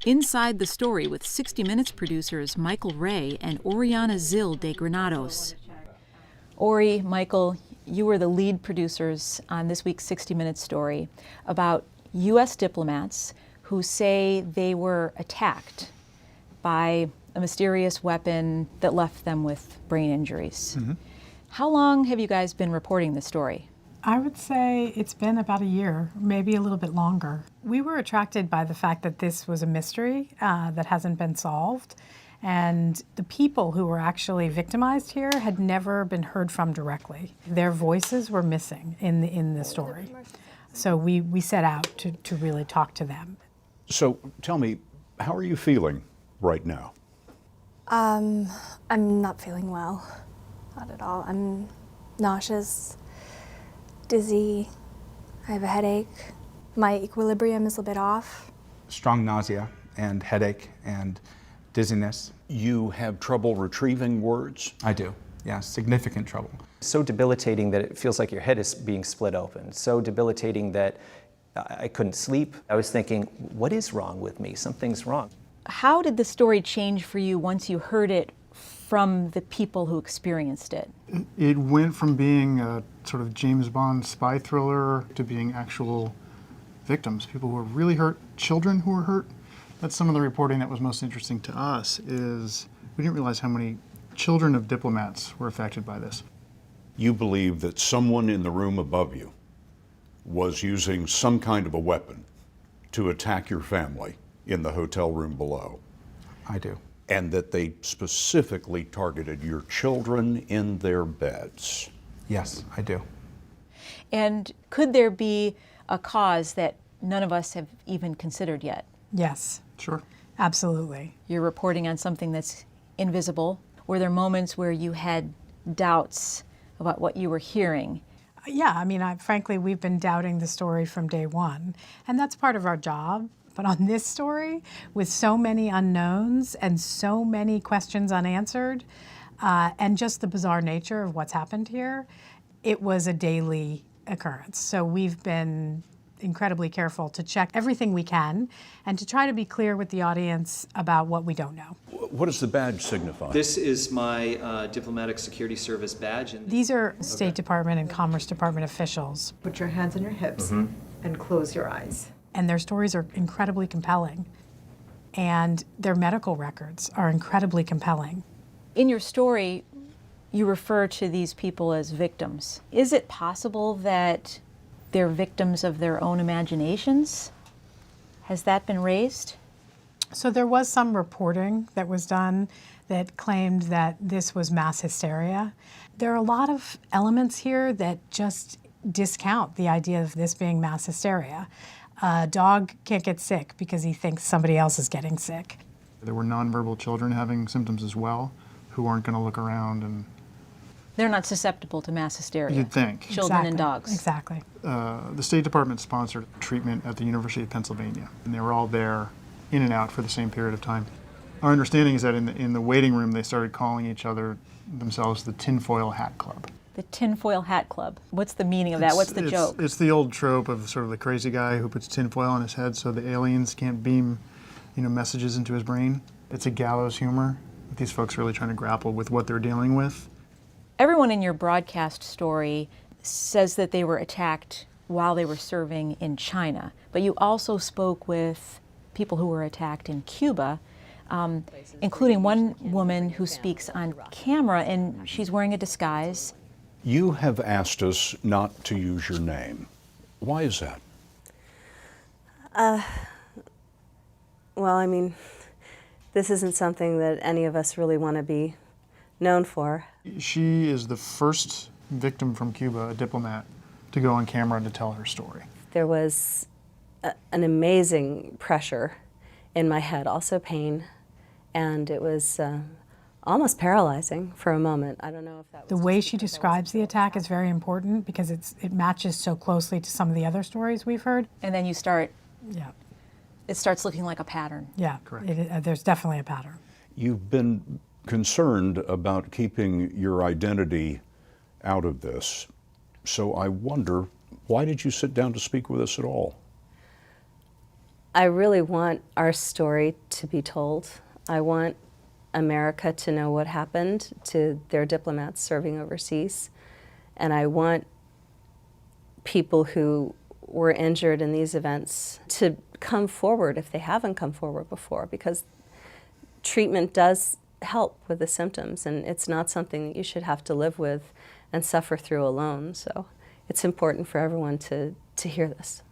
Inside the Story with 60 Minutes producers Michael Ray and Oriana Zil de Granados. Ori, Michael, you were the lead producers on this week's 60 Minutes story about U.S. diplomats who say they were attacked by a mysterious weapon that left them with brain injuries. Mm-hmm. How long have you guys been reporting this story? I would say it's been about a year, maybe a little bit longer. We were attracted by the fact that this was a mystery that hasn't been solved, and the people who were actually victimized here had never been heard from directly. Their voices were missing in the story. So we set out to really talk to them. So tell me, how are you feeling right now? I'm not feeling well, not at all. I'm nauseous, dizzy, I have a headache. My equilibrium is a bit off. Strong nausea and headache and dizziness. You have trouble retrieving words? I do, yeah, significant trouble. So debilitating that it feels like your head is being split open. So debilitating that I couldn't sleep. I was thinking, what is wrong with me? Something's wrong. How did the story change for you once you heard it from the people who experienced it? It went from being a sort of James Bond spy thriller to being actual victims, people who were really hurt, children who were hurt. That's some of the reporting that was most interesting to us, is we didn't realize how many children of diplomats were affected by this. You believe that someone in the room above you was using some kind of a weapon to attack your family in the hotel room below. I do. And that they specifically targeted your children in their beds. Yes, I do. And could there be a cause that none of us have even considered yet? Yes. Sure. Absolutely. You're reporting on something that's invisible. Were there moments where you had doubts about what you were hearing? Yeah, I mean, frankly, we've been doubting the story from day one, and that's part of our job. But on this story, with so many unknowns and so many questions unanswered, and just the bizarre nature of what's happened here, it was a daily occurrence. So we've been incredibly careful to check everything we can and to try to be clear with the audience about what we don't know. What does the badge signify? This is my diplomatic security service badge. And these are State Department and Commerce Department officials. Put your hands on your hips and close your eyes. And their stories are incredibly compelling. And their medical records are incredibly compelling. In your story, you refer to these people as victims. Is it possible that they're victims of their own imaginations? Has that been raised? So there was some reporting that was done that claimed that this was mass hysteria. There are a lot of elements here that just discount the idea of this being mass hysteria. A dog can't get sick because he thinks somebody else is getting sick. There were nonverbal children having symptoms as well who weren't going to look around and... They're not susceptible to mass hysteria. You'd think. Children Exactly. and dogs. Exactly. The State Department sponsored treatment at the University of Pennsylvania, and they were all there in and out for the same period of time. Our understanding is that in the waiting room, they started calling each other themselves the Tinfoil Hat Club. The Tinfoil Hat Club. What's the meaning of that? What's the joke? It's the old trope of sort of the crazy guy who puts tinfoil on his head so the aliens can't beam, messages into his brain. It's a gallows humor. These folks are really trying to grapple with what they're dealing with. Everyone in your broadcast story says that they were attacked while they were serving in China, but you also spoke with people who were attacked in Cuba, including one woman who speaks on camera, and she's wearing a disguise. You have asked us not to use your name. Why is that? Well, I mean, this isn't something that any of us really want to be known for. She is the first victim from Cuba, a diplomat, to go on camera to tell her story. There was an amazing pressure in my head, also pain, and it was almost paralyzing for a moment. I don't know if that was... The way she describes the attack is very important because it matches so closely to some of the other stories we've heard. And then you start... Yeah. It starts looking like a pattern. Yeah, correct. There's definitely a pattern. You've been concerned about keeping your identity out of this. So I wonder, why did you sit down to speak with us at all? I really want our story to be told. I want America to know what happened to their diplomats serving overseas. And I want people who were injured in these events to come forward if they haven't come forward before, because treatment does help with the symptoms, and it's not something that you should have to live with and suffer through alone. So it's important for everyone to hear this.